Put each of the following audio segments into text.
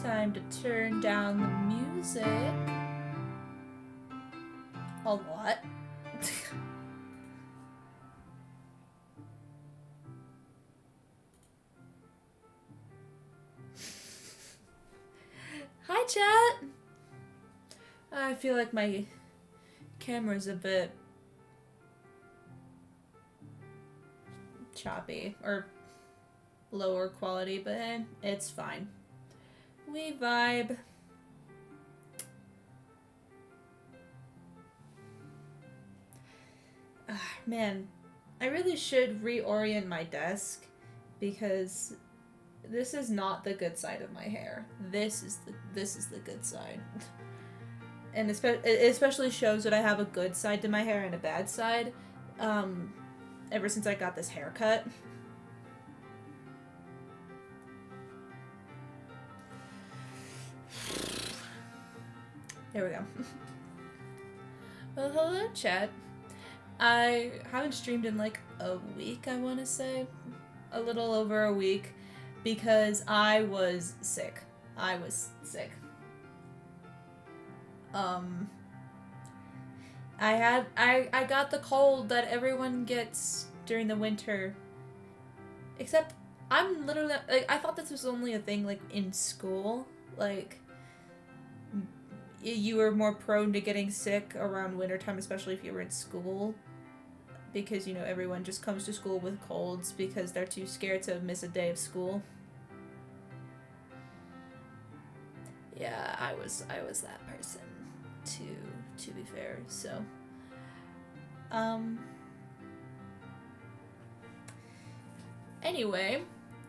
time to turn down the music a lot. Hi, chat! I feel like my camera's a bit choppy or lower quality, but it's fine. We vibe. Man, I really should reorient my desk because this is not the good side of my hair. This is the good side. And it especially shows that I have a good side to my hair and a bad side. Ever since I got this haircut. There we go. Well, hello, chat. I haven't streamed in like a week, I want to say. A little over a week. Because I was sick. I got the cold that everyone gets during the winter. Except, I'm literally, like, I thought this was only a thing, like, in school. Like, you were more prone to getting sick around wintertime, especially if you were in school. Because, you know, everyone just comes to school with colds because they're too scared to miss a day of school. Yeah, I was that person, to be fair, so. Anyway,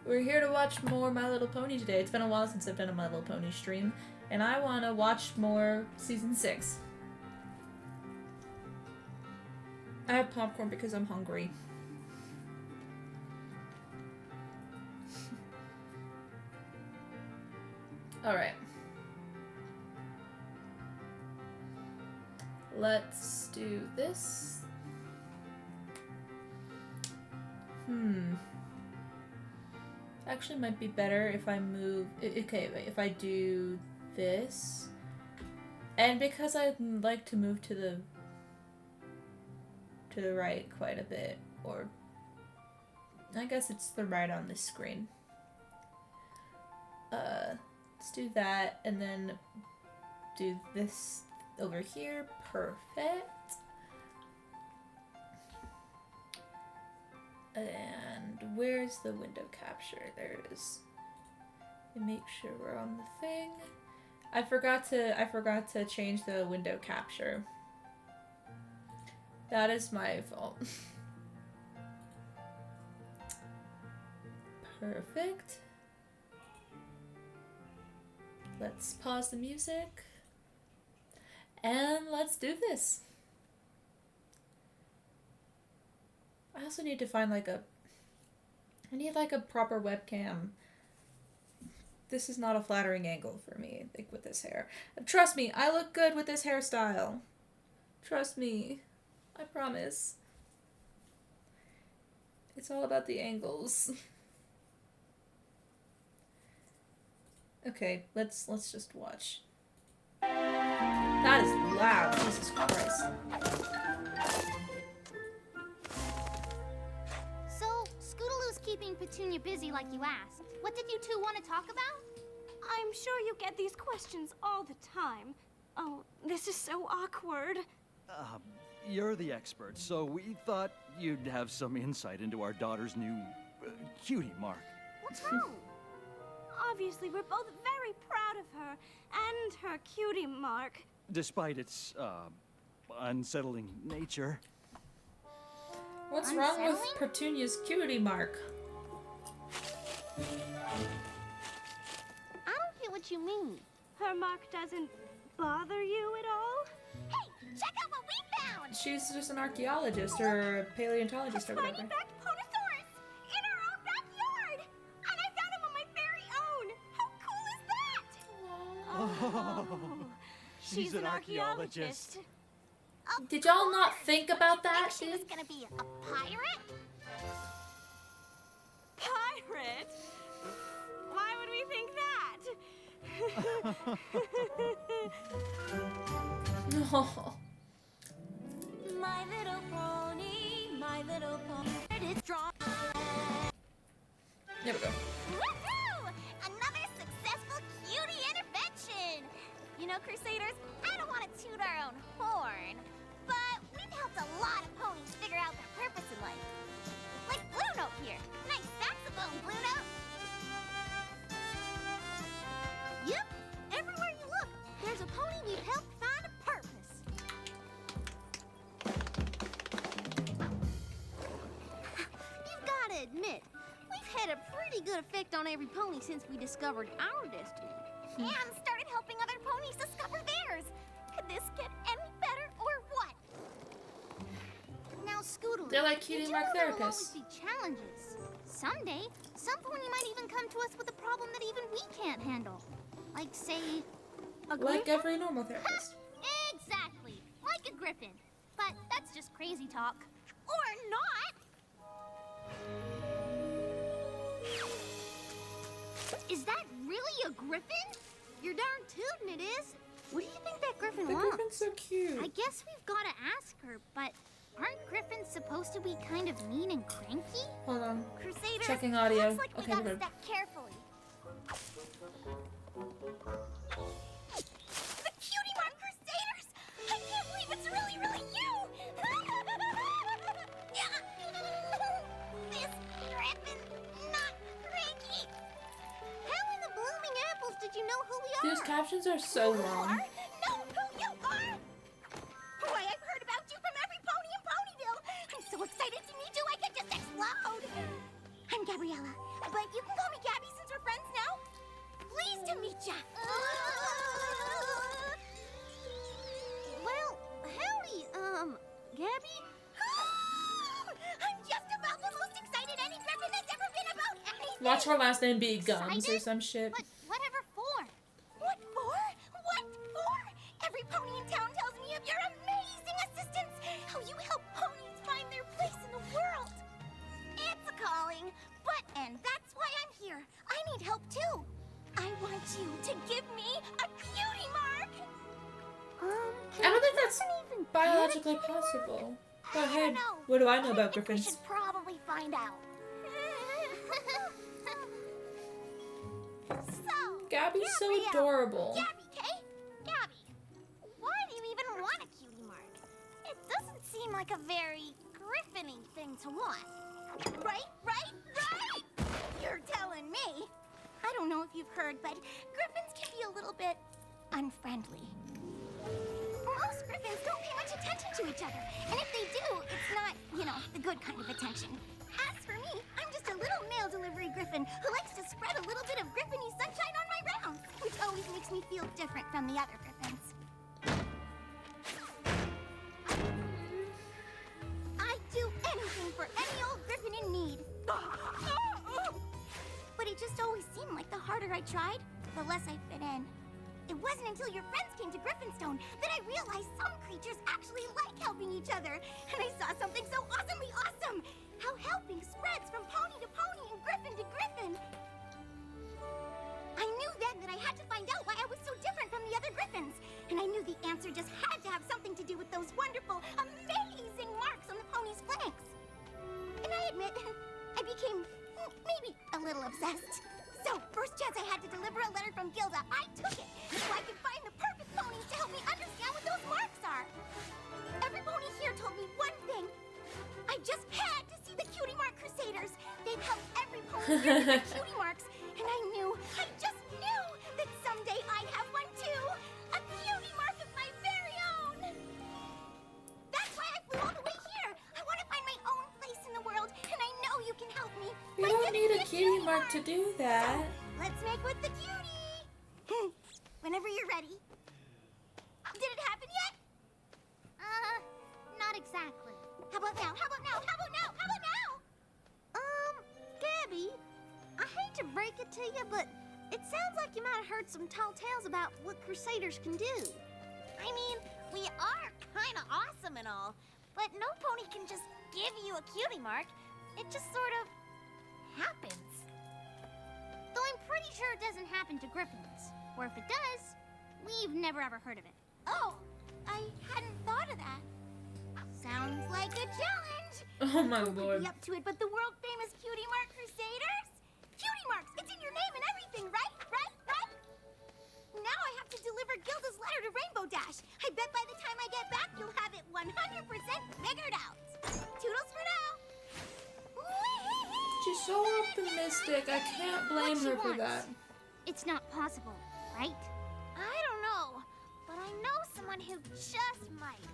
we're here to watch more My Little Pony today. It's been a while since I've done a My Little Pony stream, and I want to watch more Season 6. I have popcorn because I'm hungry. Alright. Let's do this. Actually might be better if I move... Okay, wait, if I do this. And because I like to move to the right quite a bit, or I guess it's the right on this screen. Let's do that, and then do this over here. Perfect. And where's the window capture? There it is. And make sure we're on the thing. I forgot to change the window capture. That is my fault. Perfect. Let's pause the music. And let's do this. I also need to find I need like a proper webcam. This is not a flattering angle for me, like with this hair. Trust me, I look good with this hairstyle. Trust me. I promise. It's all about the angles. Okay, let's just watch. That is loud, Jesus Christ. So, Scootaloo's keeping Petunia busy like you asked. What did you two want to talk about? I'm sure you get these questions all the time. Oh, this is so awkward. You're the expert, so we thought you'd have some insight into our daughter's new cutie mark. What's wrong? Obviously, we're both very proud of her and her cutie mark. Despite its unsettling nature. What's wrong with Petunia's cutie mark? I don't get what you mean. Her mark doesn't bother you at all? Hey, check out what we found! She's just an archaeologist or a paleontologist or whatever. Tiny-backed Potosaurus! In our own backyard! And I found him on my very own! How cool is that? Oh, she's an archaeologist. Did y'all not think about Did you that, think she was dude? gonna be a pirate? Pirate? Why would we think that? No. My little pony, my little pony. It is strong. There we go. Woohoo! Another successful cutie intervention! You know, Crusaders, I don't want to toot our own horn, but we've helped a lot of ponies figure out their purpose in life. Like Blue Note here. Nice saxophone, Blue Note! Yep, everywhere you look, there's a pony we've helped find a purpose. You've got to admit, we've had a pretty good effect on every pony since we discovered our destiny. And started helping other ponies discover theirs. Could this get any better or what? Now, Scootaloo, They're like cutie did you mark know there will always therapists. be challenges? Someday, some pony might even come to us with a problem that even we can't handle. Like, say, a Like griffin? every normal therapist. Exactly, like a griffin. But that's just crazy talk. Or not. Is that really a griffin? You're darn tootin' it is. What do you think that griffin The wants? griffin's so cute. I guess we've got to ask her, but aren't griffins supposed to be kind of mean and cranky? Hold on. Crusaders, Checking audio. looks like we Okay, gotta we're good. step carefully. The Cutie Mark Crusaders! I can't believe it's really, really you! This griffin, not cranky. How in the blooming apples did you know who we are? These captions are so Who you long. are? No, who you are? Why, I've heard about you from every pony in Ponyville. I'm so excited to meet you, I could just explode. I'm Gabriella, but you can call me Gabby since we're friends now. Pleased to meet ya. Well, howdy, Gabby? I'm just about the most excited any griffin that's ever been about anything. Watch her last name be Gums or Excited? some shit. But whatever for? What for? What for? Every pony in town tells me of your amazing assistance. How you help ponies find their place in the world. It's a calling, and that's why I'm here. I need help too. I want you to give me a cutie mark. I don't think that's biologically possible. But hey, don't know. what do I know I about think we griffins? should probably find out. So, Gabby's so Gabrielle. adorable. Gabby, Kay? Gabby, why do you even want a cutie mark? It doesn't seem like a very griffin-y thing to want. Right? You're telling me. I don't know if you've heard, but griffins can be a little bit unfriendly. Most griffins don't pay much attention to each other, and if they do, it's not, the good kind of attention. As for me, I'm just a little mail delivery griffin who likes to spread a little bit of griffin-y sunshine on my rounds, which always makes me feel different from the other griffins. I'd do anything for any old griffin in need. But it just always seemed like the harder I tried, the less I fit in. It wasn't until your friends came to Griffinstone that I realized some creatures actually like helping each other. And I saw something so awesomely awesome! How helping spreads from pony to pony and griffin to griffin. I knew then that I had to find out why I was so different from the other griffins. And I knew the answer just had to have something to do with those wonderful, amazing marks on the pony's flanks. And I admit, I became maybe a little obsessed. So, first chance I had to deliver a letter from Gilda, I took it, so I could find the perfect ponies to help me understand what those marks are. Every pony here told me one thing. I just had to see the Cutie Mark Crusaders. They've helped every pony here with their cutie marks, and I just knew that someday I'd have one too. A cutie mark of my very own. That's why I flew all the way here. I want to find my own place in the world, and I know you can help me. You don't need a cutie mark to do that. Let's make with the cutie. Whenever you're ready. Did it happen yet? Not exactly. How about now? Gabby, I hate to break it to you, but it sounds like you might have heard some tall tales about what Crusaders can do. I mean, we are kind of awesome and all, but no pony can just give you a cutie mark. It just sort of happens. Though I'm pretty sure it doesn't happen to griffins, Or if it does, we've never ever heard of it. Oh, I hadn't thought of that. Sounds like a challenge. Oh my Who would lord. be up to it but the world famous Cutie Mark Crusaders? Cutie Marks, it's in your name and everything, right? Right? Now I have to deliver Gilda's letter to Rainbow Dash. I bet by the time I get back, you'll have it 100% figured out. Toodles for now. She's so optimistic. I can't blame her for that. It's not possible, right? I don't know, but I know someone who just might.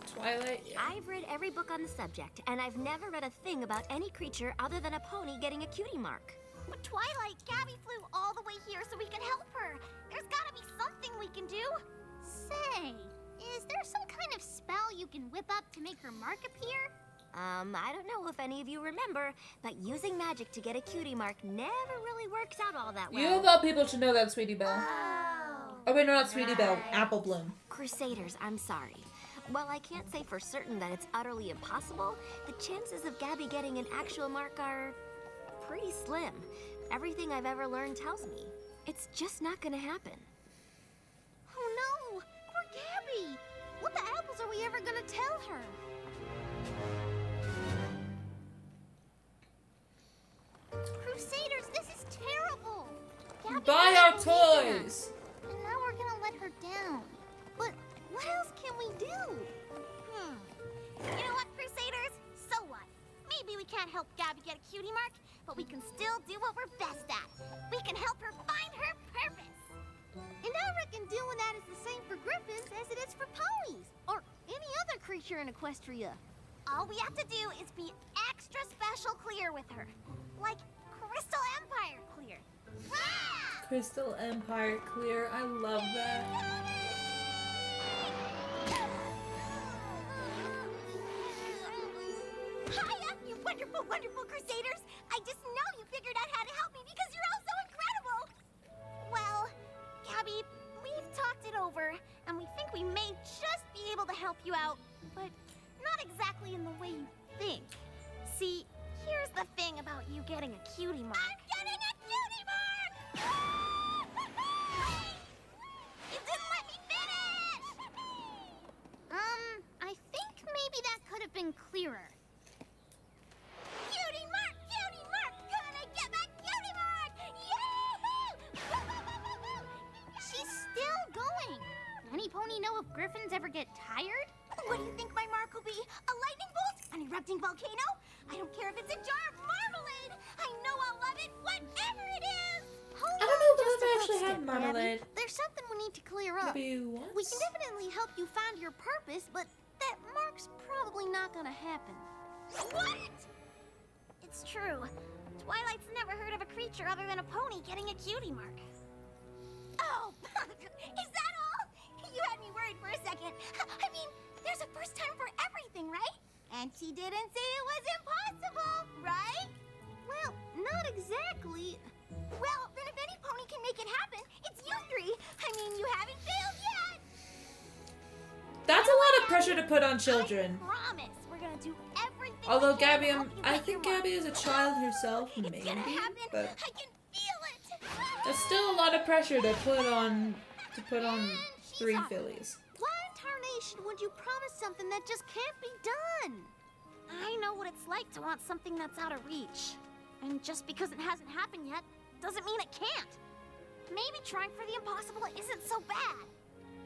Twilight? Yeah. I've read every book on the subject, and I've never read a thing about any creature other than a pony getting a cutie mark. But Twilight, Gabby flew all the way here so we can help her. There's gotta be something we can do. Say, is there some kind of spell you can whip up to make her mark appear? I don't know if any of you remember, but using magic to get a cutie mark never really works out all that well. You of all people should know that, Sweetie Belle. Oh. Oh wait, no, not Sweetie Belle. Right. Apple Bloom. Crusaders, I'm sorry. While I can't say for certain that it's utterly impossible, the chances of Gabby getting an actual mark are pretty slim. Everything I've ever learned tells me it's just not gonna happen. Oh no, poor Gabby. What the apples are we ever gonna tell her? Crusaders, this is terrible. Gabby Buy our doesn't believe in toys! us, and now we're gonna let her down. But what else can we do? You know what, Crusaders? So what? Maybe we can't help Gabby get a cutie mark, but we can still do what we're best at. We can help her find her purpose. And I reckon doing that is the same for griffins as it is for ponies, or any other creature in Equestria. All we have to do is be extra special clear with her. Like Crystal Empire clear. Crystal Empire clear. I love that. Hiya, you wonderful, wonderful Crusaders! I just know you figured out how to help me because you're all so incredible! Well, Gabby, we've talked it over, and we think we may just be able to help you out, but not exactly in the way you think. See, here's the thing about you getting a cutie mark. I'm getting a cutie mark! You didn't let me finish! I think maybe that could have been clearer. Cutie mark! Cutie mark! Gonna get my cutie mark! Yahoo! She's still going. Any pony know if griffins ever get tired? What do you think my mark will be? A lightning bolt? An erupting volcano? I don't care if it's a jar of marmalade. I know I'll love it, whatever it is. Hold I don't on know if just I've a actually little had step, marmalade. Gabby. There's something we need to clear up. Maybe once? We can definitely help you find your purpose, but that mark's probably not gonna happen. What? It's true. Twilight's never heard of a creature other than a pony getting a cutie mark. Oh, is that all? You had me worried for a second. I mean, there's a first time for everything, right? And she didn't say it was impossible, right? Well, not exactly. Well, then if any pony can make it happen, it's you three. I mean, you haven't failed yet. That's a lot of pressure to put on children. I promise we're gonna do everything. Although we can Gabby, to help you I get think your mark. Gabby is a child herself, It's maybe, gonna happen. but I can feel it. that's still a lot of pressure to put on She's 3 off. fillies. Why in tarnation would you promise something that just can't be done? I know what it's like to want something that's out of reach. And just because it hasn't happened yet, doesn't mean it can't. Maybe trying for the impossible isn't so bad.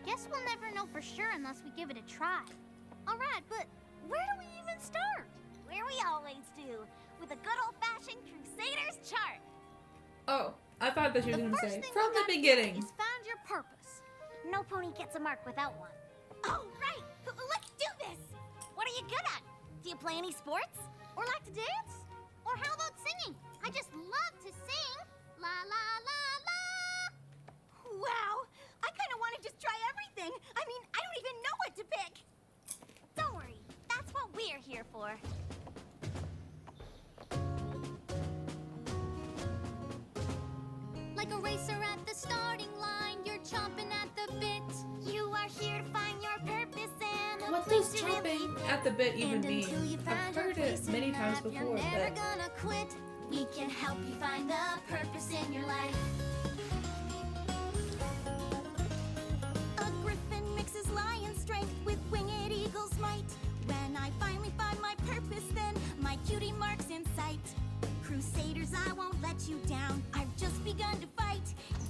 Guess we'll never know for sure unless we give it a try. Alright, but where do we even start? Where we always do, with a good old-fashioned Crusaders chart. Oh, I thought that you were The going to first say, thing from we the gotta do beginning. is find your purpose. No pony gets a mark without one. Oh, right! Let's do this! What are you good at? Do you play any sports? Or like to dance? Or how about singing? I just love to sing. La la la la! Wow! I kind of want to just try everything. I mean, I don't even know what to pick. Don't worry. That's what we're here for. Like a racer at the starting line, you're chomping at the bit. You are here to find your purpose and a What place does to chomping really at the bit even and mean? until you I've find your heard place it in many times life, before, you're never but gonna quit. We can help you find the purpose in your life. Fierce lion strength with winged eagle's might. When I finally find my purpose, then my cutie mark's in sight. Crusaders, I won't let you down. I've just begun to fight.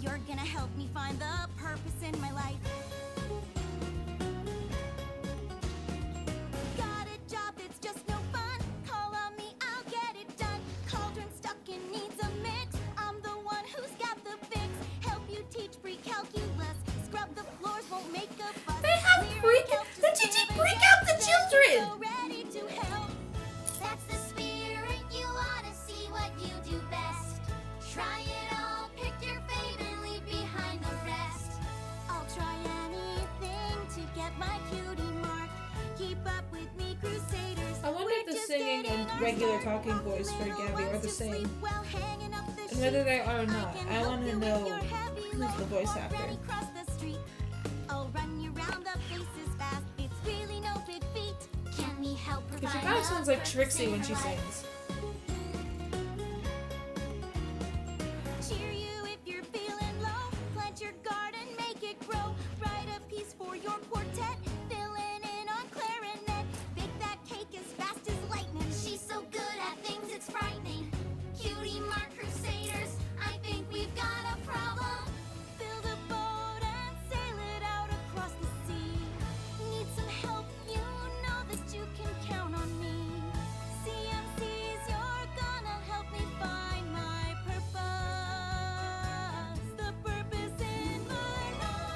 You're gonna help me find the purpose in my life. Got a job that's just no fun. Call on me, I'll get it done. Cauldron stuck and needs a mix. I'm the one who's got the fix. Help you teach pre-calculus. Scrub the floors, won't make a fuss. They have they're teaching break-out the children! So ready to help. That's the spirit, you ought to see what you do best. Try it all, pick your fave and leave behind the rest. I'll try anything to get my cutie mark. Keep up with me, Crusaders. I wonder if the singing and regular talking voice for Gabby are the same. And whether they are or not, I want to know who's the voice actor. I'll run you round the faces fast. It's really no big feat. Can we help Because she provide kind of sounds like purpose Trixie in when her she life? sings. Cheer you if you're feeling low. Plant your garden, make it grow. Write a piece for your quartet. Filling in on clarinet. Bake that cake as fast as lightning. She's so good at things, it's frightening. Cutie mark Crusaders, I think we've got a problem. Build a boat and sail it out across the sea. Need some help, you know that you can count on me. CMCs, you're gonna help me find my purpose. The purpose in my life.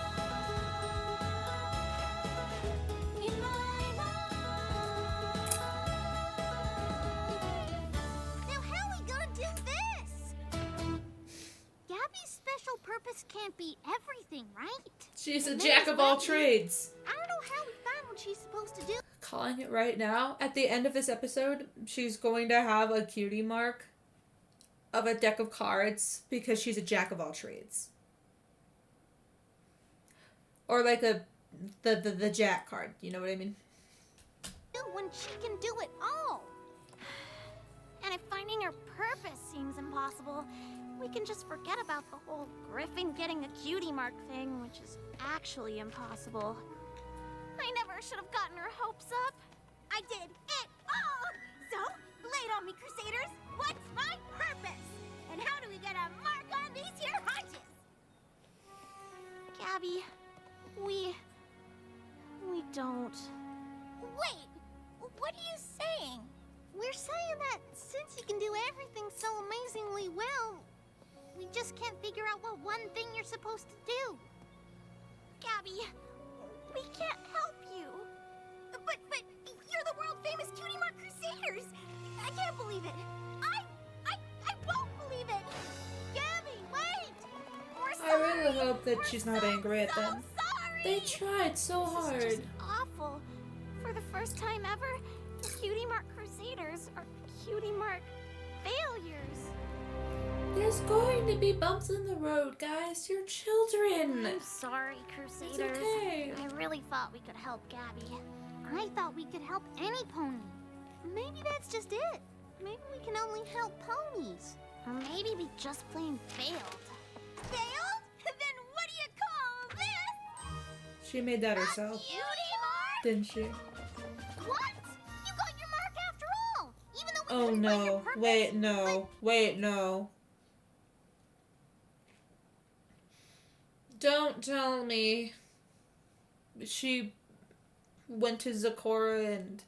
In my life. Now how are we gonna do this? Gabby's special purpose can't be everything, right? She's a And jack there's of all Wendy. trades. I don't know how we found what she's supposed to do. Calling it right now. At the end of this episode, she's going to have a cutie mark of a deck of cards because she's a jack of all trades. Or like the jack card, you know what I mean? When she can do it all. And if finding her purpose seems impossible, we can just forget about the whole Griffin getting a cutie mark thing, which is actually impossible. I never should have gotten her hopes up. I did it all! So, lay it on me, Crusaders. What's my purpose? And how do we get a mark on these here haunches? Gabby, we don't. Wait, what are you saying? We're saying that since you can do everything so amazingly well, we just can't figure out what one thing you're supposed to do. Gabby, we can't help you. But you're the world famous Cutie Mark Crusaders. I can't believe it. I won't believe it. Gabby, wait. We're I sorry. really hope that she's not angry at so them. Sorry. They tried so This hard. is just awful. For the first time ever, the Cutie Mark Crusaders are Cutie Mark failures. There's going to be bumps in the road, guys. You're children. I'm sorry, Crusaders. It's okay. I really thought we could help Gabby. I thought we could help any pony. Maybe that's just it. Maybe we can only help ponies. Or maybe we just plain failed. Failed? Then what do you call this? She made that herself, Cutie mark? didn't she? What? You got your mark after all. Even though we Oh couldn't find your no. purpose. Wait, no. Wait, no. Don't tell me she went to Zakora and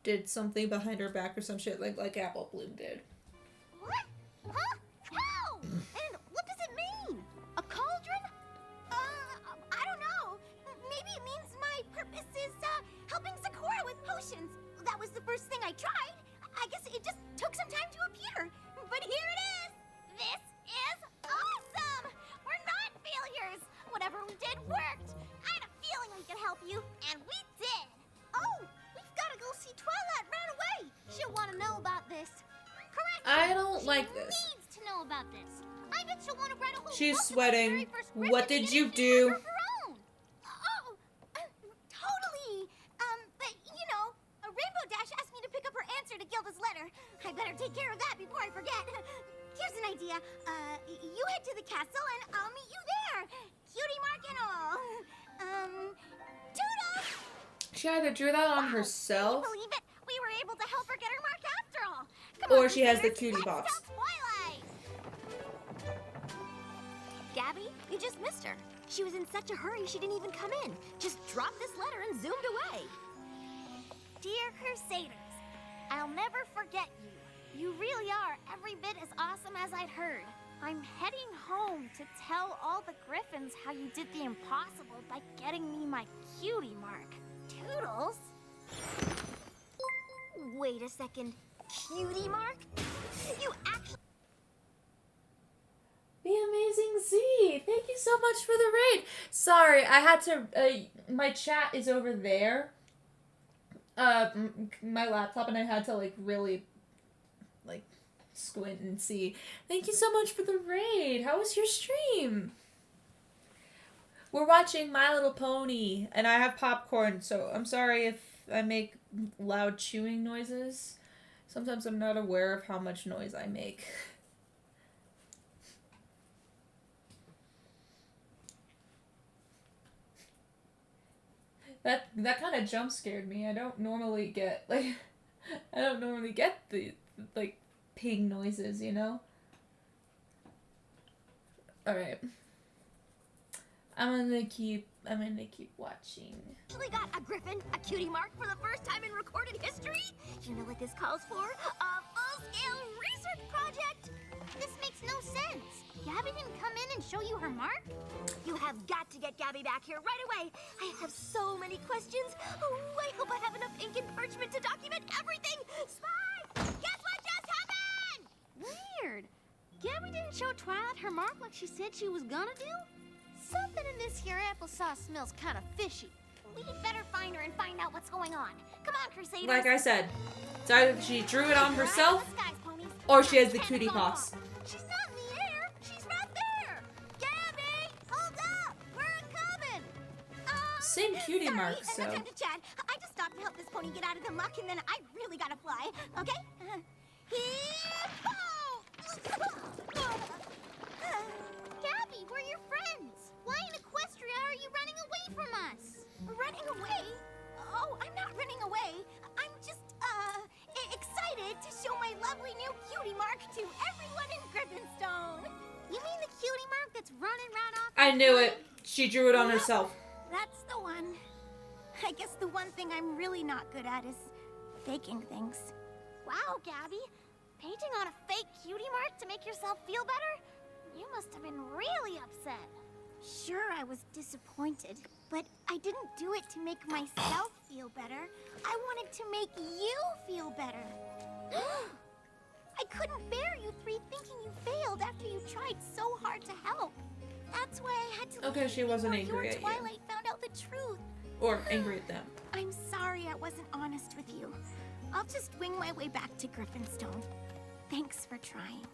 did something behind her back or some shit like Apple Bloom did. What? Huh? How? And what does it mean? A cauldron? I don't know. Maybe it means my purpose is, helping Sakura with potions. That was the first thing I tried. I guess it just took some time to appear. But here it is. This is awesome. We're not failures. Whatever we did worked. I had a feeling we could help you, and we did. Oh, we've got to go see Twilight right away. She'll want to know about this. Correct. I don't She like this. needs to know about this. I bet she'll want to write a whole She's book about the sweating. very first What Griffin did you getting a do? of her own. Oh, totally. But you know, Rainbow Dash asked me to pick up her answer to Gilda's letter. I better take care of that before I forget. Here's an idea. You head to the castle and I'll meet you there. Cutie mark and all. She either drew that on herself, Can you believe it? We were able to help her get her mark after all. Come or on, she has the Crusaders, cutie let's box. tell Twilight. Gabby, you just missed her. She was in such a hurry she didn't even come in. Just dropped this letter and zoomed away. Dear Crusaders, I'll never forget you. You really are every bit as awesome as I'd heard. I'm heading home to tell all the Griffins how you did the impossible by getting me my cutie mark. Toodles? Wait a second. Cutie mark? You actually... The Amazing Z, thank you so much for the raid. Sorry, I had to, my chat is over there. My laptop, and I had to, like, really, like, squint and see. Thank you so much for the raid. How was your stream? We're watching My Little Pony, and I have popcorn, so I'm sorry if I make loud chewing noises. Sometimes I'm not aware of how much noise I make. That kind of jump scared me. I don't normally get, like, the, like, ping noises, you know? Alright. I'm gonna keep watching. actually got a griffin, a cutie mark for the first time in recorded history? You know what this calls for? A full-scale research project! This makes no sense. Gabby didn't come in and show you her mark? You have got to get Gabby back here right away. I have so many questions. Oh, I hope I have enough ink and parchment to document everything. Spy! Guess what just happened? Weird. Gabby didn't show Twilight her mark like she said she was gonna do? Something in this here applesauce smells kind of fishy. We'd better find her and find out what's going on. Come on, Crusaders. Like I said, it's either she drew it on We're herself, out of the skies, ponies. or she has the Can't cutie phone pox. call. She's not in the air. She's right there. Gabby, hold up. We're coming. Same cutie Sorry, mark, no so. time to chat. I just stopped to help this pony get out of the muck, and then I really gotta fly. Okay? Gabby, we're your friends. Why in Equestria are you running away from us? Running away? Oh, I'm not running away. I'm just, excited to show my lovely new cutie mark to everyone in Griffinstone. You mean the cutie mark that's running right off? I knew it. She drew it on herself. That's the one. I guess the one thing I'm really not good at is faking things. Wow, Gabby. Painting on a fake cutie mark to make yourself feel better? You must have been really upset. Sure, I was disappointed, but I didn't do it to make myself feel better. I wanted to make you feel better. I couldn't bear you three thinking you failed after you tried so hard to help. That's why I had to Okay, leave she wasn't before angry you at and you. Twilight found out the truth. Or angry at them. I'm sorry I wasn't honest with you. I'll just wing my way back to Griffinstone. Thanks for trying.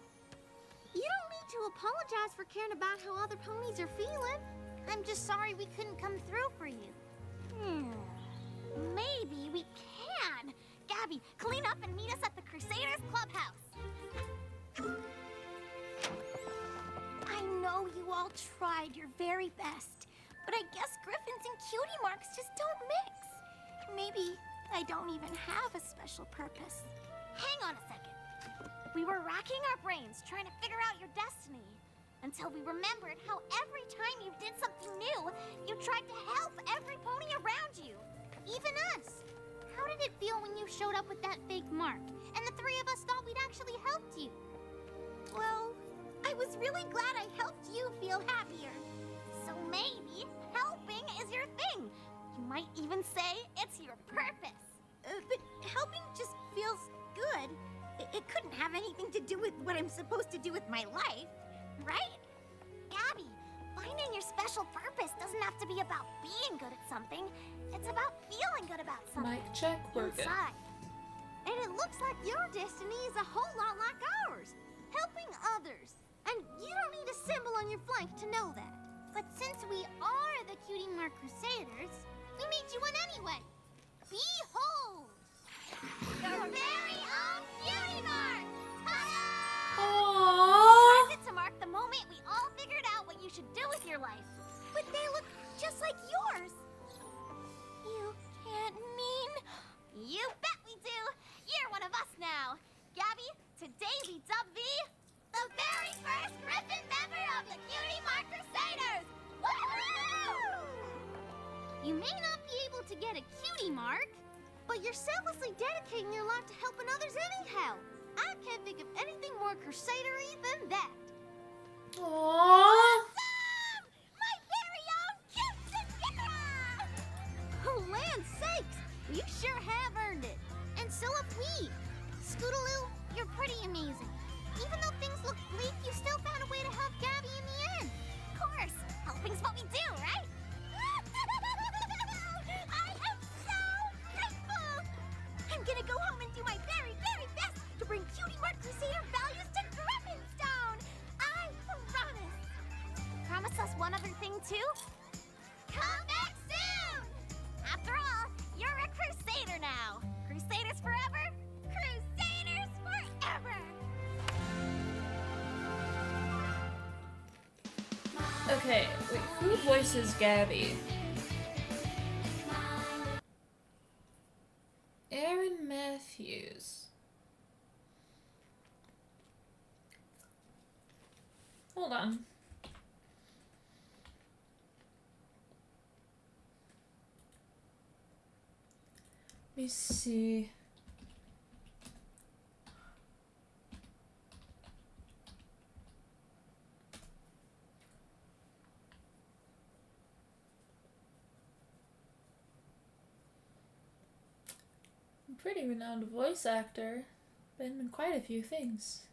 You don't need to apologize for caring about how other ponies are feeling. I'm just sorry we couldn't come through for you. Maybe we can. Gabby, clean up and meet us at the Crusaders Clubhouse. I know you all tried your very best, but I guess Griffins and cutie marks just don't mix. Maybe I don't even have a special purpose. Hang on a second. We were racking our brains trying to figure out your destiny until we remembered how every time you did something new, you tried to help every pony around you, even us. How did it feel when you showed up with that fake mark and the three of us thought we'd actually helped you? Well, I was really glad I helped you feel happier. So maybe helping is your thing. You might even say it's your purpose. But helping just feels good. It couldn't have anything to do with what I'm supposed to do with my life, right? Gabby, finding your special purpose doesn't have to be about being good at something. It's about feeling good about something. Mic check, we're good. Inside. And it looks like your destiny is a whole lot like ours. Helping others. And you don't need a symbol on your flank to know that. But since we are the Cutie Mark Crusaders, we made you one anyway. Behold! Your very own Cutie Mark! Ta-da! Aww. It to mark the moment we all figured out what you should do with your life. But they look just like yours. You can't can't think of anything more crusadery than that. Aww. Awesome! My very own quinceañera! Oh, land's sakes! You sure have earned it. And so have we. Scootaloo, you're pretty amazing. Even though things look bleak, you still found a way to help Gabby in the end. Of course, helping's what we do, right? I am so grateful! I'm gonna go home and do my very, very best to bring Cutie Mark Crusader values to Griffinstone. I promise. Promise us one other thing, too? Come back soon! After all, you're a Crusader now. Crusaders forever, Crusaders forever! Okay, wait, who voices Gabby? Aaron Matthews. Hold on. Let me see. Pretty renowned voice actor. Been in quite a few things.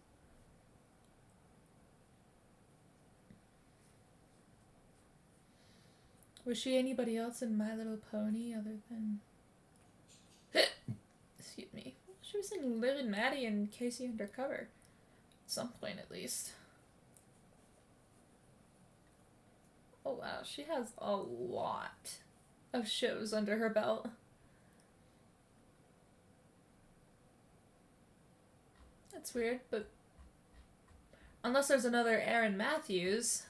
Was she anybody else in My Little Pony other than... Excuse me. She was in Liv and Maddie and Casey Undercover. At some point, at least. Oh wow, she has a lot of shows under her belt. That's weird, but unless there's another Aaron Matthews,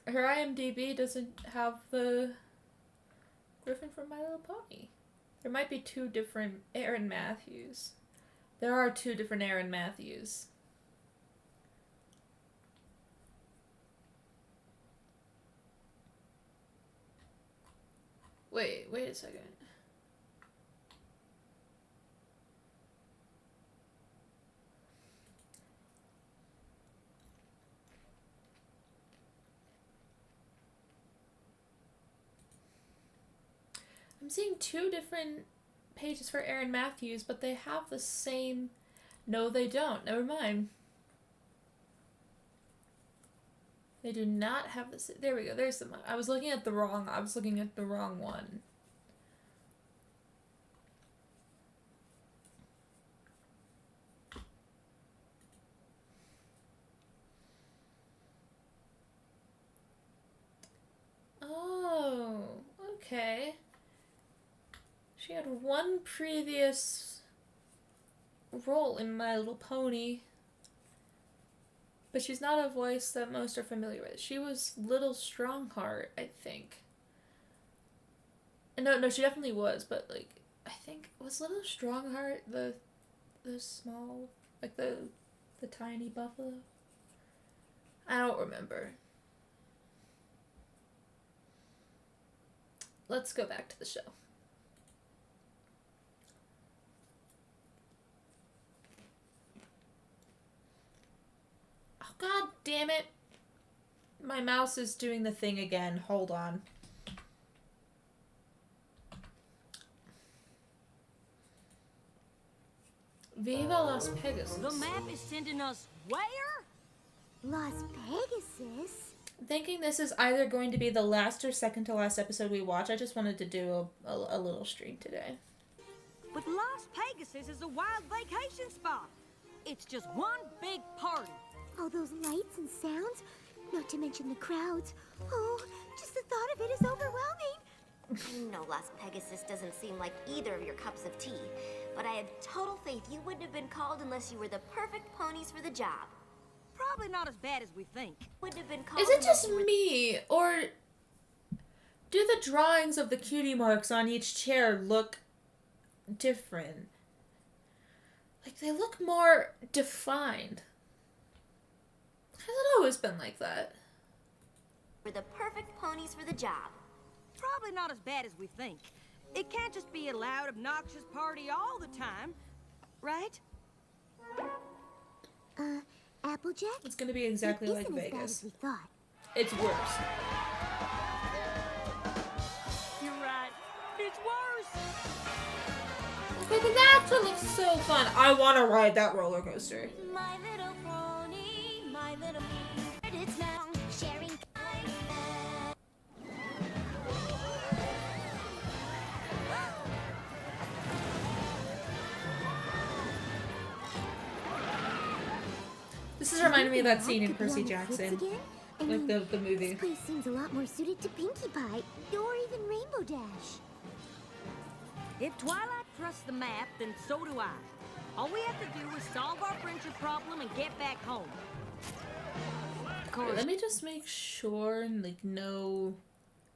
her IMDb doesn't have the Griffin from My Little Pony. There might be two different Aaron Matthews. There are two different Aaron Matthews. Wait a second. I'm seeing two different pages for Aaron Matthews, but they have the same... No, they don't. Never mind. They do not have the same... There we go. There's the... I was looking at the wrong one. Oh, okay. She had one previous role in My Little Pony, but she's not a voice that most are familiar with. She was Little Strongheart, I think. No, she definitely was, but like, I think, was Little Strongheart the small, like the tiny buffalo? I don't remember. Let's go back to the show. God damn it. My mouse is doing the thing again. Hold on. Viva Las Pegasus. The map is sending us where? Las Pegasus? Thinking this is either going to be the last or second to last episode we watch, I just wanted to do a little stream today. But Las Pegasus is a wild vacation spot. It's just one big party. All those lights and sounds, not to mention the crowds. Oh, just the thought of it is overwhelming. I know Las Pegasus doesn't seem like either of your cups of tea, but I have total faith you wouldn't have been called unless you were the perfect ponies for the job. Probably not as bad as we think. Wouldn't have been called. Is it just me, or do the drawings of the cutie marks on each chair look different? Like, they look more defined. Has it always been like that? We're the perfect ponies for the job. Probably not as bad as we think. It can't just be a loud, obnoxious party all the time, right? Applejack? It's gonna be exactly It like isn't as bad Vegas. as we thought. It's worse. You're right. It's worse. But that looks so fun. I want to ride that roller coaster. My little pony, my little pony. It's now sharing. This is reminding me of that scene in Could be Percy on the fritz Jackson, again? I like mean, the movie. This place seems a lot more suited to Pinkie Pie, or even Rainbow Dash. If Twilight trusts the map, then so do I. All we have to do is solve our friendship problem and get back home. Of course, Let me just make sure, like, no...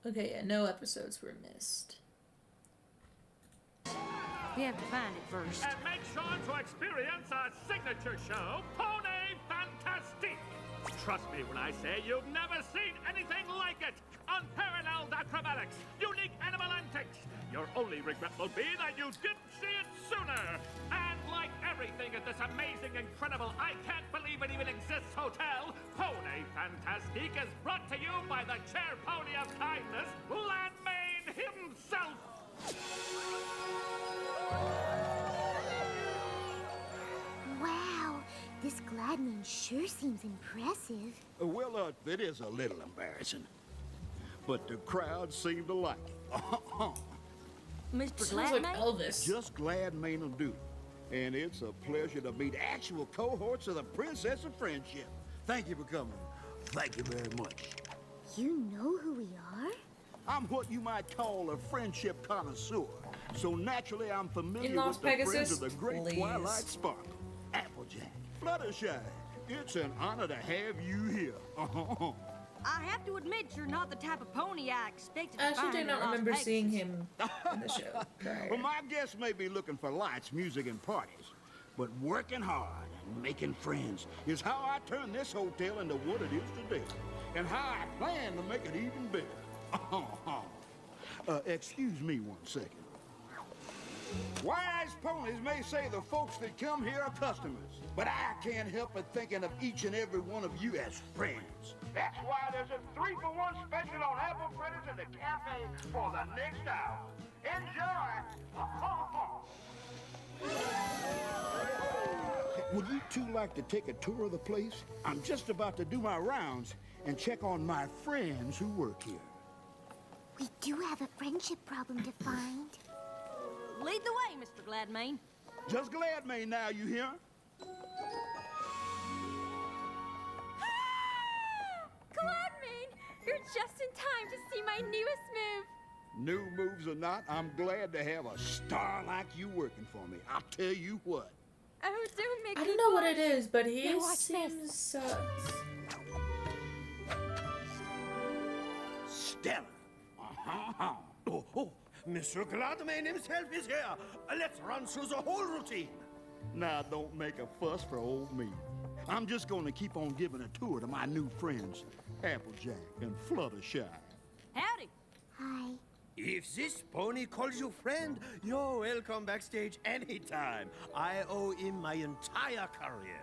Okay, yeah, no episodes were missed. we have to find it first. And make sure to experience our signature show, Pony Fantastique. Trust me when I say you've never seen anything like it. Unparalleled acrobatics, unique animal antics. Your only regret will be that you didn't see it sooner. And like everything at this amazing, incredible, I can't believe it even exists hotel, Pony Fantastique is brought to you by the chair pony of kindness, Landmain himself. Wow, this Gladmane sure seems impressive. Well, it is a little embarrassing. But the crowd seemed to like it. Mr. Sounds like Gladmane? Elvis. Just glad Maine will do. And it's a pleasure to meet actual cohorts of the Princess of Friendship. Thank you for coming. Thank you very much. You know who we are? I'm what you might call a friendship connoisseur. So naturally, I'm familiar In Las with the friends Pegasus? of the great Please. Twilight Sparkle. Applejack, Fluttershy. It's an honor to have you here. I have to admit you're not the type of pony I expected to I actually find do in not Las remember Vegas. seeing him in the show prior. Well, my guests may be looking for lights, music, and parties, but working hard and making friends is how I turn this hotel into what it is today, and how I plan to make it even better. Excuse me one second. Wise ponies may say the folks that come here are customers, but I can't help but thinking of each and every one of you as friends. That's why there's a 3-for-1 special on apple fritters in the cafe for the next hour. Enjoy! Would you two like to take a tour of the place? I'm just about to do my rounds and check on my friends who work here. We do have a friendship problem to find. Lead the way, Mr. Gladmane. Just Gladmane now, you hear? Gladmane! You're just in time to see my newest move. New moves or not, I'm glad to have a star like you working for me. I'll tell you what. Oh, don't make I me don't know what blush. it is, but he Now watch seems sus. Stellar. Oh, Mr. Gladmane himself is here. Let's run through the whole routine. Now, don't make a fuss for old me. I'm just going to keep on giving a tour to my new friends, Applejack and Fluttershy. Howdy. Hi. If this pony calls you friend, you're welcome backstage anytime. I owe him my entire career.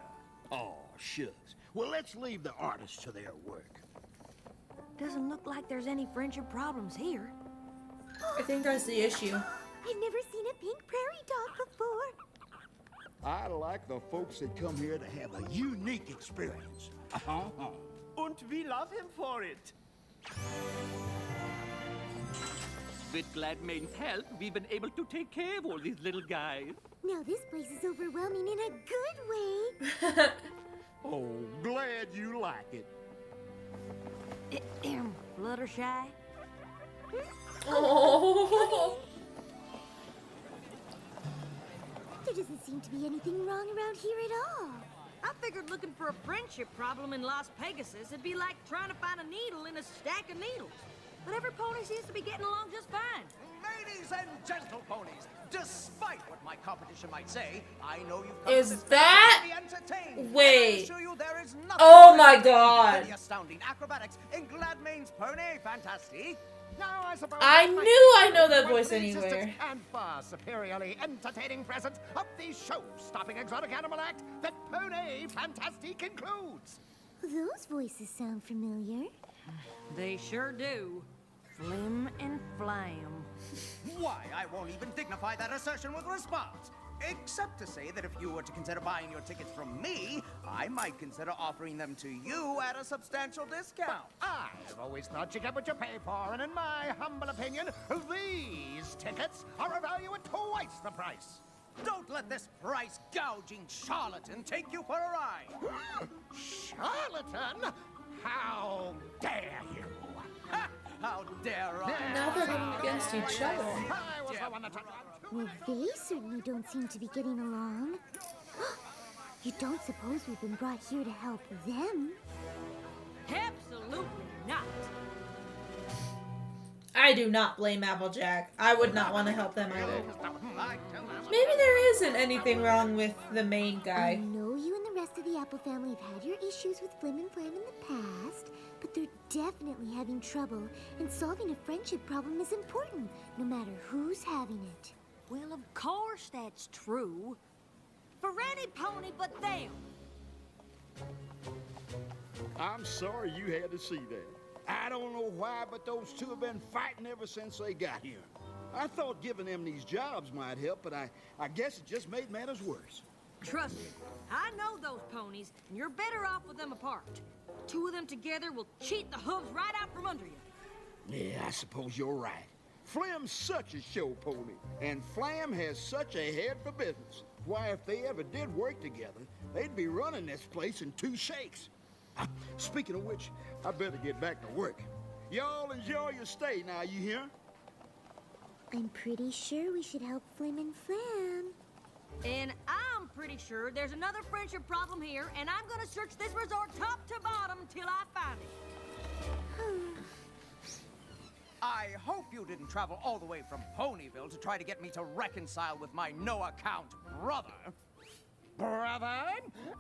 Oh, shucks. Well, let's leave the artists to their work. Doesn't look like there's any friendship problems here. I think that's the issue. I've never seen a pink prairie dog before. I like the folks that come here to have a unique experience. And we love him for it. With Gladmane's help, we've been able to take care of all these little guys. Now this place is overwhelming in a good way. Oh, glad you like it. Fluttershy. Oh. There doesn't seem to be anything wrong around here at all. I figured looking for a friendship problem in Las Pegasus would be like trying to find a needle in a stack of needles. But every pony seems to be getting along just fine. Ladies and gentle ponies, despite what my competition might say, I know you've come Is to this that- place to be entertained. Wait. And I assure you there is nothing Oh more my entertaining God. than the astounding acrobatics in Gladmane's Pony Fantastique. Now, I suppose I that might knew I be know that one of voice the anywhere. insistence and far superiorly entertaining present of the show-stopping exotic animal act that Pony Fantastique includes. Those voices sound familiar. They sure do. Flim and Flam. Why, I won't even dignify that assertion with response. Except to say that if you were to consider buying your tickets from me, I might consider offering them to you at a substantial discount. I've always thought you get what you pay for, and in my humble opinion, these tickets are a value at twice the price. Don't let this price-gouging charlatan take you for a ride. Charlatan? How dare you? How dare I? Now they're going against each other. I was the one that... Well, they certainly don't seem to be getting along. You don't suppose we've been brought here to help them? Absolutely not. I do not blame Applejack. I would not want to help them either. Maybe there isn't anything wrong with the main I guy. know you and the rest of the Apple family have had your issues with Flim and Flam in the past, but they're definitely having trouble, and solving a friendship problem is important, no matter who's having it. Well, of course that's true. For any pony but them. I'm sorry you had to see that. I don't know why, but those two have been fighting ever since they got here. I thought giving them these jobs might help, but I guess it just made matters worse. Trust me, I know those ponies, and you're better off with them apart. Two of them together will cheat the hooves right out from under you. Yeah, I suppose you're right. Flim's such a show pony, and Flam has such a head for business. Why, if they ever did work together, they'd be running this place in 2 shakes. Speaking of which, I better get back to work. Y'all enjoy your stay now, you hear? I'm pretty sure we should help Flim and Flam. And I'm pretty sure there's another friendship problem here, and I'm gonna search this resort top to bottom till I find it. I hope you didn't travel all the way from Ponyville to try to get me to reconcile with my no-account brother. Brother?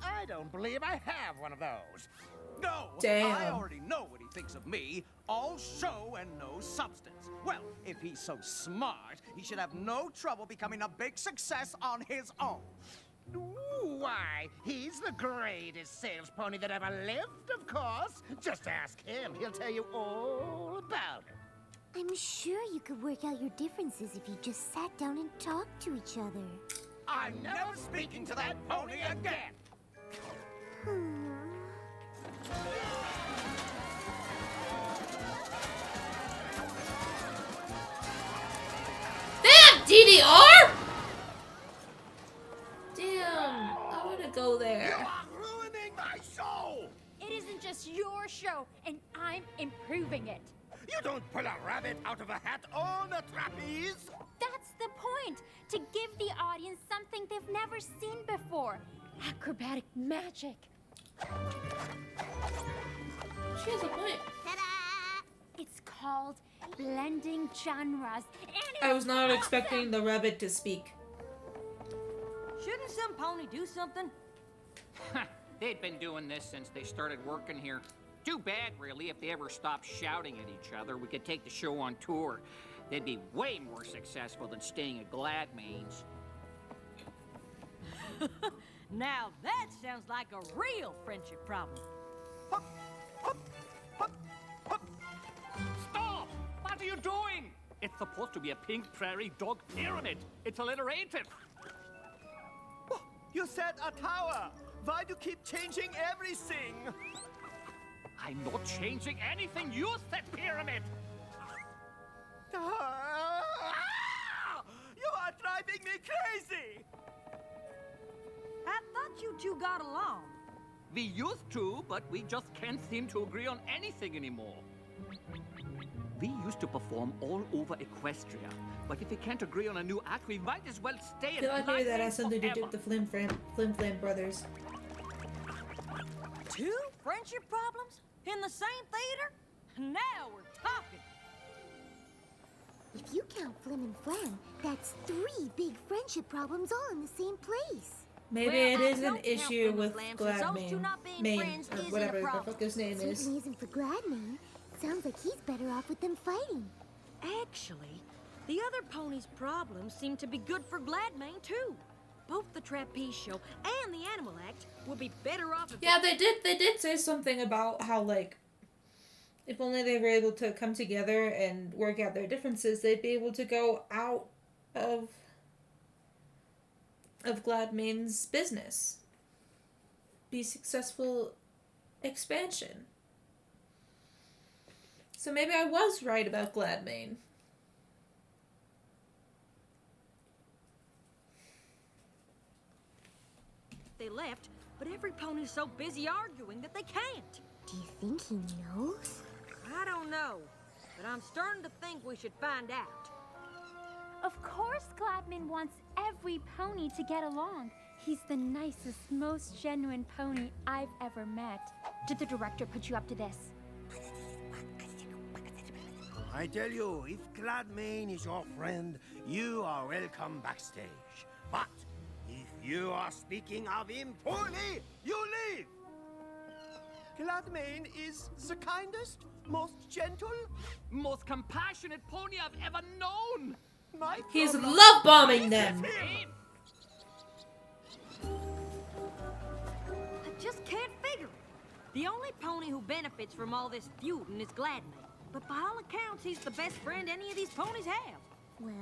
I don't believe I have one of those. No, Damn. I already know what he thinks of me. All show and no substance. Well, if he's so smart, he should have no trouble becoming a big success on his own. Why, he's the greatest sales pony that ever lived, of course. Just ask him. He'll tell you all about it. I'm sure you could work out your differences if you just sat down and talked to each other. I'm never speaking to that pony again. Damn, DDR! Damn, I want to go there. You're ruining my show! It isn't just your show, and I'm improving it. You don't pull a rabbit out of a hat on a trapeze! That's the point, to give the audience something they've never seen before. Acrobatic magic. She has a point. Ta-da! It's called blending genres. And I was it's not awesome. expecting the rabbit to speak. Shouldn't some pony do something? They'd been doing this since they started working here. Too bad, really, if they ever stopped shouting at each other. We could take the show on tour. They'd be way more successful than staying at Gladmane's. Now that sounds like a real friendship problem. Stop! What are you doing? It's supposed to be a pink prairie dog pyramid. It's alliterated. You said a tower. Why do you keep changing everything? I'm not changing anything. You said pyramid. You are driving me crazy. I thought you two got along. We used to, but we just can't seem to agree on anything anymore. We used to perform all over Equestria, but if we can't agree on a new act, we might as well stay I feel like at maybe that has Gladmane's something to do with forever. the Flim Flam brothers. Two friendship problems in the same theater? Now we're talking. If you count Flim and Flam, that's 3 big friendship problems all in the same place. Maybe Well, it I is an don't count issue Flim with and Flam, since those two Gladmane. not being Maine, friends or isn't a whatever the problem. fuck his name is. Certainly isn't for Gladmane. Sounds like he's better off with them fighting. Actually, the other pony's problems seem to be good for Gladmane, too. Both the Trapeze Show and the Animal Act would be better off if... Yeah, they did say something about how, like, if only they were able to come together and work out their differences, they'd be able to go out of Gladmane's business. Be successful expansion. So maybe I was right about Gladmane. They left, but every pony's so busy arguing that they can't. Do you think he knows? I don't know, but I'm starting to think we should find out. Of course Gladmane wants every pony to get along. He's the nicest, most genuine pony I've ever met. Did the director put you up to this? I tell you, if Gladmane is your friend, you are welcome backstage. But if you are speaking of him poorly, you leave! Gladmane is the kindest, most gentle, most compassionate pony I've ever known. He's love bombing them. I just can't figure it. The only pony who benefits from all this feuding is Gladmane. But by all accounts, he's the best friend any of these ponies have. Well,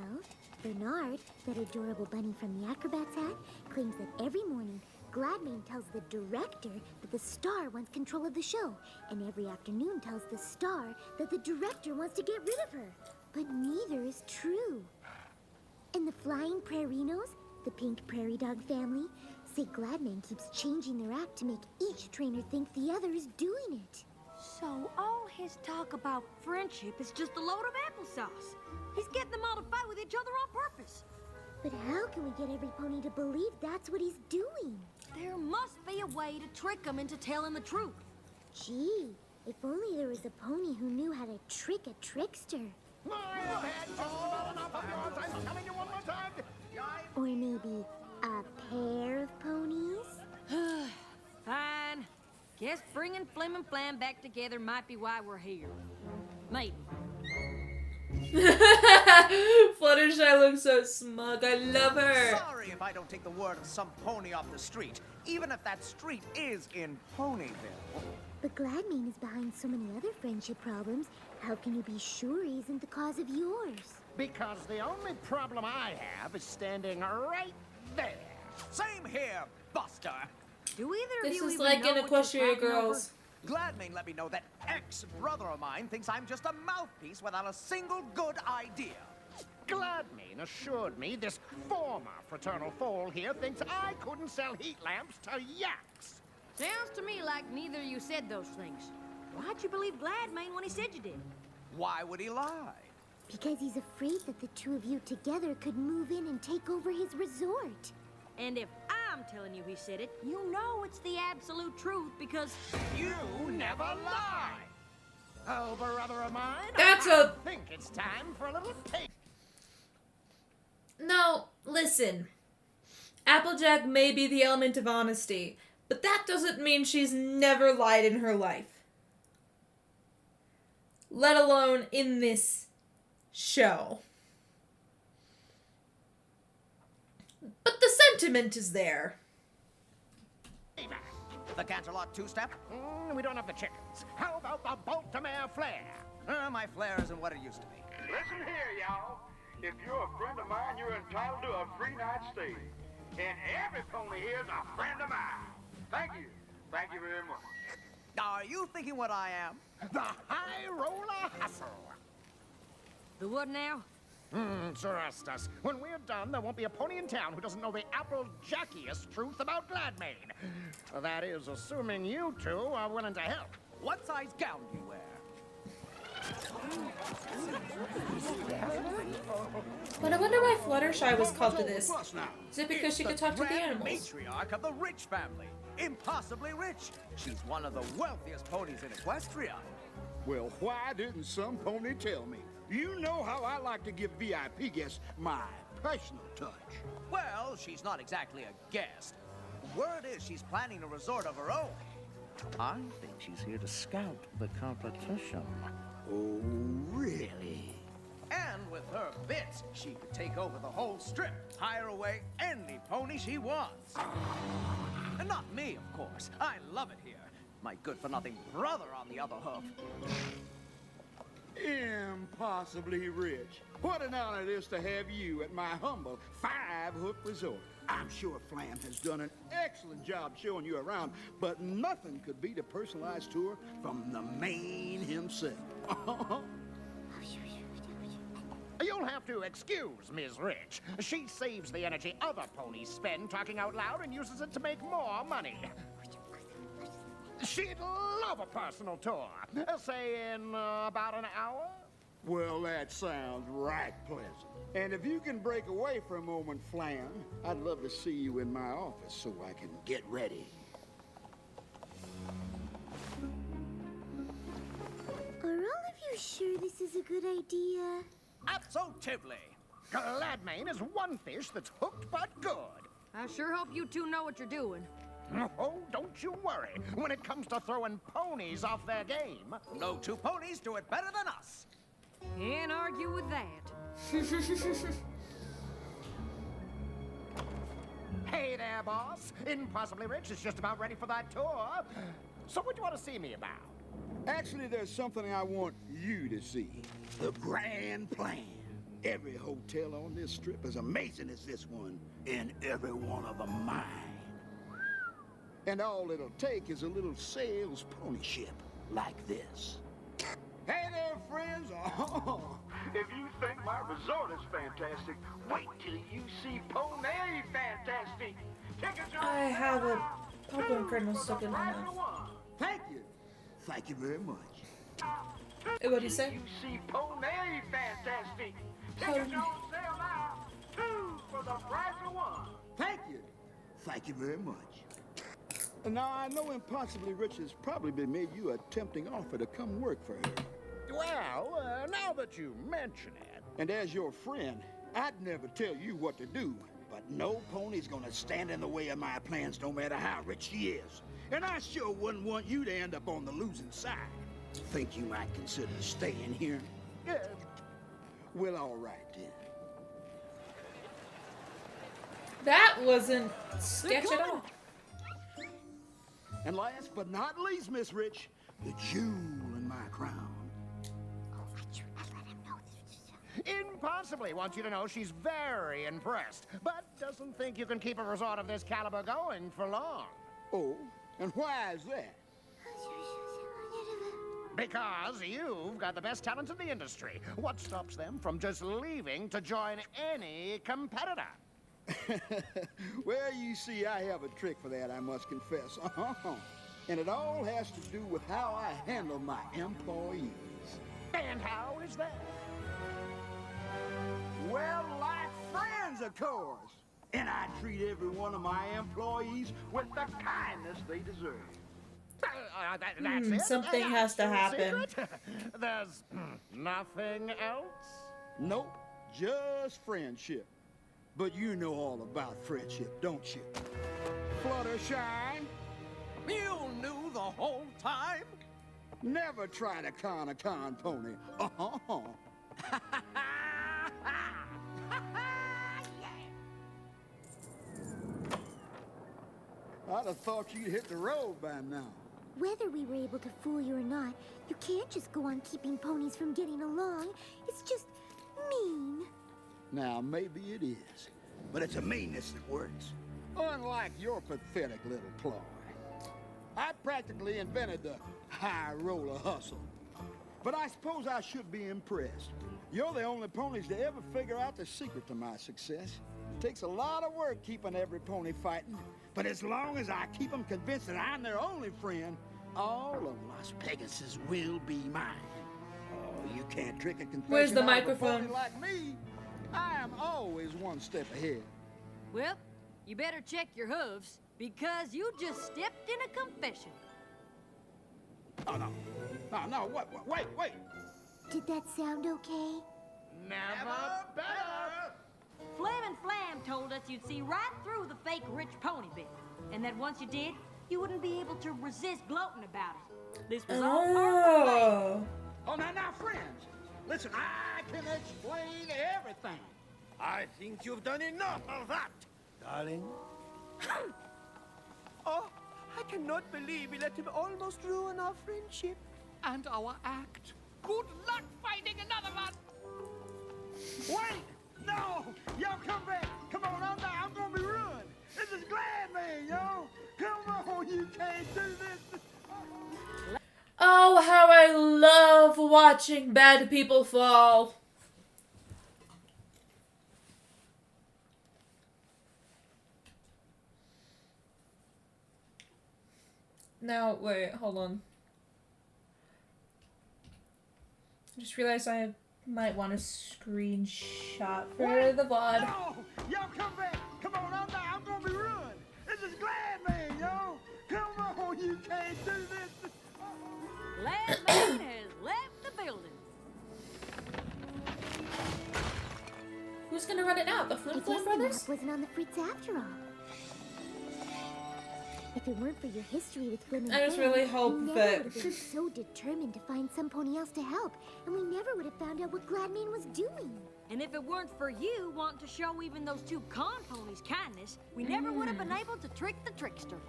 Bernard, that adorable bunny from the Acrobat's hat, claims that every morning, Gladmane tells the director that the star wants control of the show, and every afternoon tells the star that the director wants to get rid of her. But neither is true. And the Flying Prairinos, the pink prairie dog family, say Gladmane keeps changing their act to make each trainer think the other is doing it. So all his talk about friendship is just a load of applesauce. He's getting them all to fight with each other on purpose. But how can we get every pony to believe that's what he's doing? There must be a way to trick him into telling the truth. Gee, if only there was a pony who knew how to trick a trickster. Or maybe a pair of ponies? Fine. Guess bringing Flim and Flam back together might be why we're here. Maybe. Fluttershy looks so smug. I love her. Sorry if I don't take the word of some pony off the street, even if that street is in Ponyville. But Gladmane is behind so many other friendship problems. How can you be sure he isn't the cause of yours? because the only problem I have is standing right there. Same here, Buster. Do either This of you is even like know in what Equestria you're fighting Girls. Gladmane let me know that ex-brother of mine thinks I'm just a mouthpiece without a single good idea. Gladmane assured me this former fraternal foal here thinks I couldn't sell heat lamps to yaks. Sounds to me like neither of you said those things. Why'd you believe Gladmane when he said you did? Why would he lie? Because he's afraid that the two of you together could move in and take over his resort. And if I'm telling you he said it, you know it's the absolute truth because you never lie. Oh, brother of mine, That's I a... think it's time for a little taste. No, listen. Applejack may be the element of honesty, but that doesn't mean she's never lied in her life. Let alone in this show. But the sentiment is there. The Canterlot two-step? We don't have the chickens. How about the Baltimore Flare? My flare isn't what it used to be. Listen here, y'all. If you're a friend of mine, you're entitled to a free night stay. And every pony here is a friend of mine. Thank you. Thank you very much. Are you thinking what I am? The High Roller Hustle. the what now? Trust us. When we're done, there won't be a pony in town who doesn't know the Applejackiest truth about Gladmane. That is, assuming you two are willing to help. What size gown do you wear? But I wonder why Fluttershy was called to this. Is it because she could talk to the Grand animals? Matriarch of the Rich family. Impossibly rich. She's one of the wealthiest ponies in Equestria. Well, why didn't some pony tell me? You know how I like to give VIP guests my personal touch. Well, she's not exactly a guest. Word is she's planning a resort of her own. I think she's here to scout the competition. Oh, really? And with her bits, she could take over the whole strip, hire away any pony she wants. And not me, of course. I love it here. My good-for-nothing brother on the other hoof. Impossibly rich. What an honor it is to have you at my humble five-hoof resort. I'm sure Flam has done an excellent job showing you around, but nothing could beat a personalized tour from the man himself. You'll have to excuse Ms. Rich. She saves the energy other ponies spend talking out loud and uses it to make more money. She'd love a personal tour. Say in about an hour? Well, that sounds right pleasant. And if you can break away for a moment, Flam, I'd love to see you in my office so I can get ready. Are all of you sure this is a good idea? Absolutely. Gladmane is one fish that's hooked but good. I sure hope you two know what you're doing. Oh, don't you worry. When it comes to throwing ponies off their game, No two ponies do it better than us. Can't argue with that. Hey there, boss. Impossibly Rich is just about ready for that tour. So what do you want to see me about? Actually, there's something I want you to see. The grand plan. Every hotel on this strip is amazing as this one, and every one of them mine. And all it'll take is a little sales pony ship like this. Hey there, friends. Oh, if you think my resort is fantastic, wait till you see Pony Fantastic. I have a popcorn kernel stuck in my mouth. Thank you. Thank you very much. What do you say? You see Pony Fantastic. Tickets on sale now. 2 for the price of 1. Thank you. Thank you very much. Now, I know Impossibly Rich has probably made you a tempting offer to come work for her. Well, now that you mention it. And as your friend, I'd never tell you what to do, but no pony's gonna stand in the way of my plans no matter how rich she is. And I sure wouldn't want you to end up on the losing side. Think you might consider staying here? Yeah. Well, all right then. That wasn't sketch at all. And last but not least, Miss Rich, the jewel in my crown. Impossibly wants you to know she's very impressed, but doesn't think you can keep a resort of this caliber going for long. Oh, and why is that? Because you've got the best talent in the industry. What stops them from just leaving to join any competitor? Well, you see, I have a trick for that, I must confess. And it all has to do with how I handle my employees. And how is that? Well, like friends, of course. And I treat every one of my employees with the kindness they deserve. That's it? Something has to happen. There's nothing else? Nope, just friendship. But you know all about friendship, don't you? Fluttershy? You knew the whole time? Never try to con a con pony. I'd have thought you'd hit the road by now. Whether we were able to fool you or not, you can't just go on keeping ponies from getting along. It's just mean. Now, maybe it is, but it's a meanness that works. Unlike your pathetic little ploy. I practically invented the high roller hustle. But I suppose I should be impressed. You're the only ponies to ever figure out the secret to my success. It takes a lot of work keeping every pony fighting, but as long as I keep them convinced that I'm their only friend, all of Las Pegasus will be mine. Oh, you can't trick a confession. Where's the out of a microphone? pony like me. I am always one step ahead. Well, you better check your hooves, because you just stepped in a confession. Oh, no. No, wait. Did that sound okay? Never better! Flam and Flam told us you'd see right through the fake rich pony bit, and that once you did, you wouldn't be able to resist gloating about it. This was all part of the plan. Oh, now, friends. Listen, I can explain everything. I think you've done enough of that, darling. Oh, I cannot believe we let him almost ruin our friendship. And our act. Good luck finding another one! Wait! No! Yo, come back! Come on, I'm gonna be ruined! This is Glad Man, yo! Come on, you can't do this! Oh, how I love watching bad people fall. Now, wait, hold on. I just realized I might want a screenshot for the VOD. No! Yo, come back! Come on, I'm gonna be ruined! This is Glad Man, yo! Come on, you can't do this! Glad Man has left the building. Who's gonna run it now? The Flim Flam Brothers? The wasn't on the Fritz after all. If it weren't for your history with Flim and I just Flam, really hope we never that- would have been so determined to find some pony else to help, and we never would have found out what Gladmane was doing. And if it weren't for you wanting to show even those two con ponies kindness, we never would have been able to trick the trickster.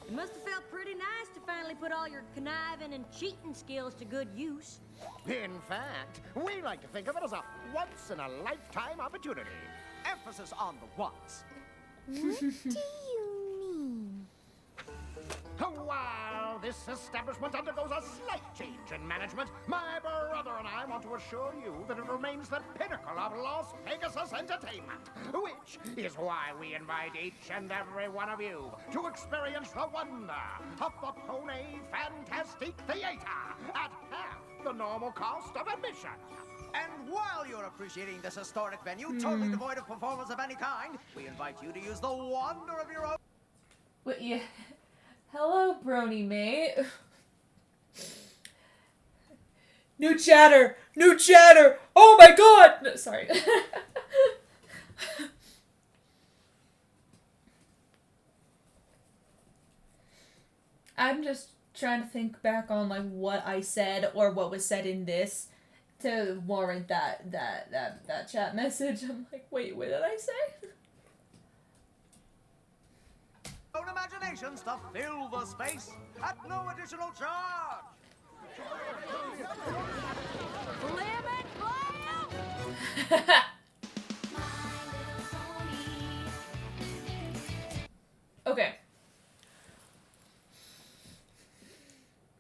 It must have felt pretty nice to finally put all your conniving and cheating skills to good use. In fact, we like to think of it as a once-in-a-lifetime opportunity. Emphasis on the once. What do you mean? While this establishment undergoes a slight change in management, my brother and I want to assure you that it remains the pinnacle of Las Vegas' entertainment, which is why we invite each and every one of you to experience the wonder of the Pony Fantastic Theater at half the normal cost of admission. And while you're appreciating this historic venue, totally devoid of performance of any kind, we invite you to use the wonder of your own... Wait, yeah. Hello, Brony mate. New chatter! New chatter! Oh my god! No, sorry. I'm just trying to think back on like what I said or what was said in this to warrant that chat message. I'm like, wait, what did I say? own imaginations to fill the space at no additional charge. Lemon Blam! Okay.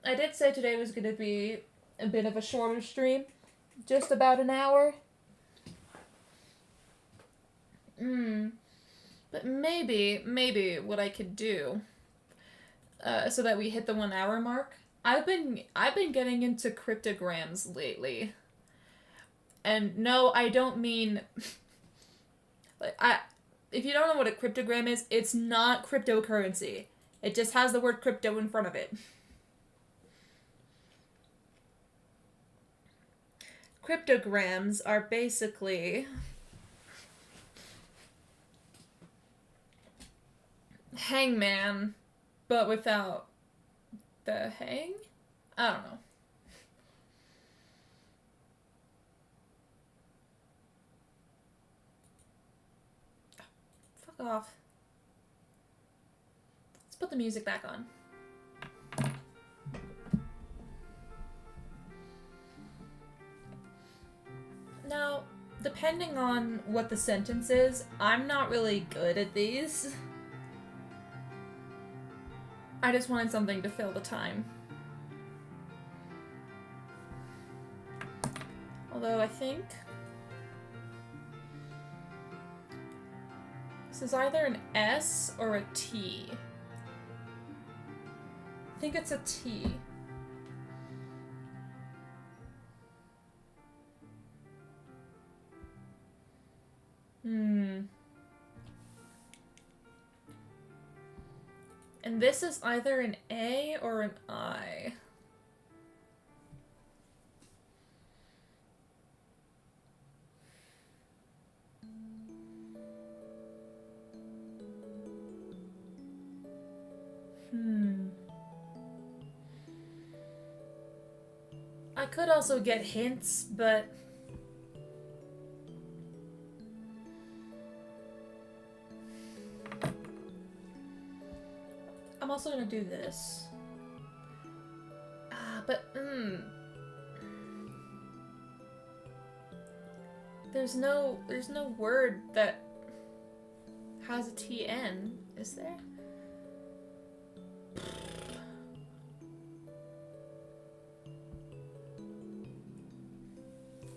I did say today was going to be a bit of a shorter stream. Just about an hour. But maybe what I could do, so that we hit the 1 hour mark. I've been getting into cryptograms lately. And no, I don't mean, like, if you don't know what a cryptogram is, it's not cryptocurrency. It just has the word crypto in front of it. Cryptograms are basically hangman, but without the hang? I don't know. Fuck off. Let's put the music back on. Now, depending on what the sentence is, I'm not really good at these. I just wanted something to fill the time. Although I think this is either an S or a T. I think it's a T. And this is either an A or an I. I could also get hints, but I'm also gonna do this. But, there's no word that has a TN, is there?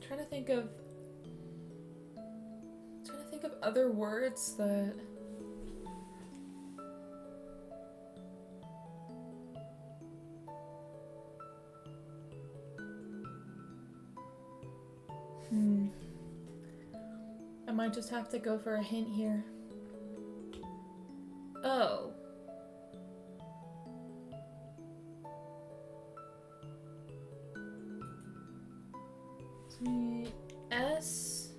Trying to think of other words that I might just have to go for a hint here. Oh. S.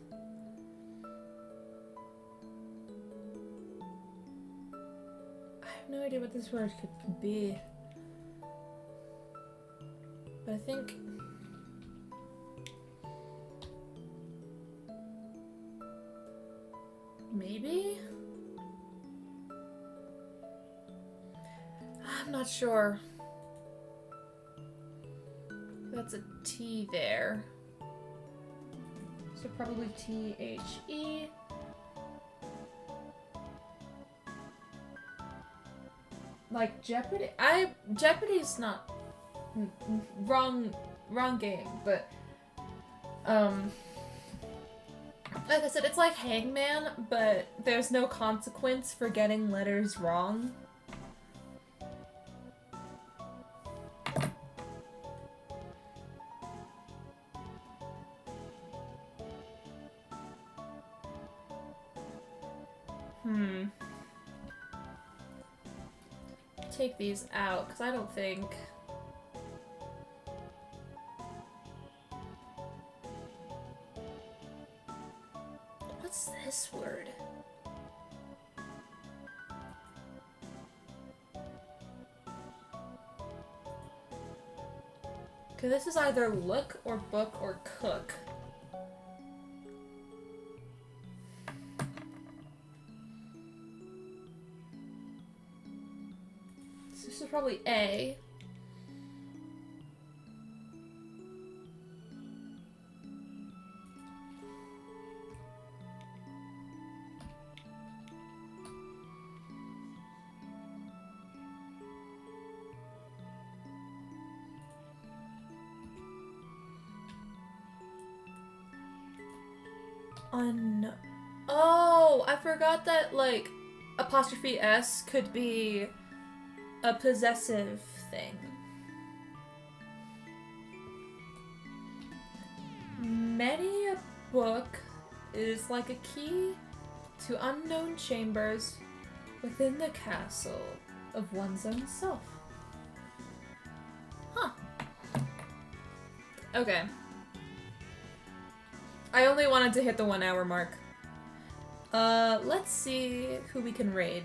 I have no idea what this word could be. But I think maybe? I'm not sure. That's a T there. So probably T-H-E. Like Jeopardy? Jeopardy's not wrong game, but like I said, it's like Hangman, but there's no consequence for getting letters wrong. Take these out, because I don't think... What's this word? Okay, this is either look or book or cook. This is probably A. Oh, I forgot that, like, apostrophe S could be a possessive thing. Many a book is like a key to unknown chambers within the castle of one's own self. Huh. Okay. I only wanted to hit the 1 hour mark. Let's see who we can raid.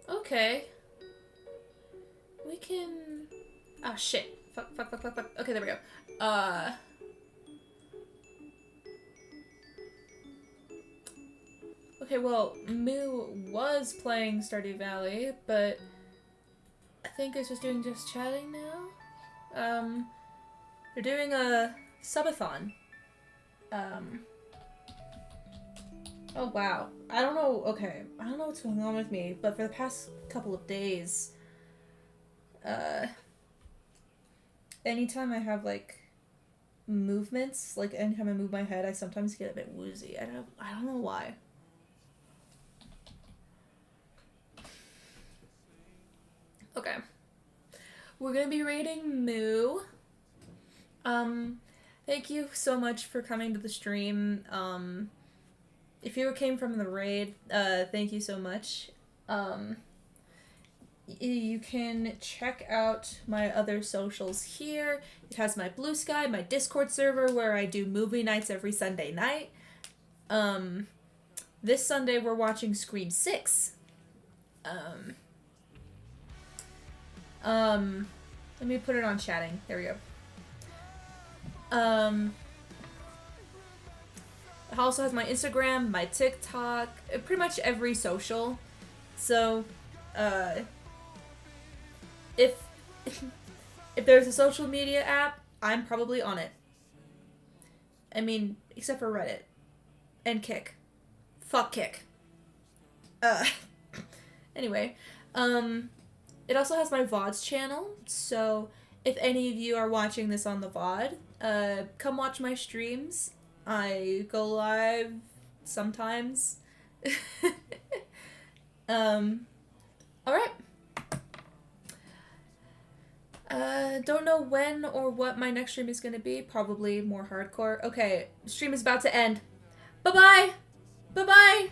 Okay. We can... Ah, shit. Fuck. Okay, there we go. Okay, well, Moo was playing Stardew Valley, but I think it's just doing just chatting now. They're doing a subathon. Oh wow. I don't know, okay. I don't know what's going on with me, but for the past couple of days, anytime I have, like, movements, like, anytime I move my head, I sometimes get a bit woozy. I don't know why. Okay. We're gonna be raiding Moo. Thank you so much for coming to the stream. If you came from the raid, thank you so much. You can check out my other socials here. It has my Blue Sky, my Discord server where I do movie nights every Sunday night. This Sunday we're watching Scream 6. Let me put it on chatting. There we go. It also has my Instagram, my TikTok, pretty much every social. So, if there's a social media app, I'm probably on it. I mean, except for Reddit. And Kick. Fuck Kick. Anyway, it also has my VODs channel, so if any of you are watching this on the VOD, come watch my streams. I go live sometimes. Alright. Don't know when or what my next stream is gonna be. Probably more hardcore. Okay, stream is about to end. Bye-bye! Bye-bye!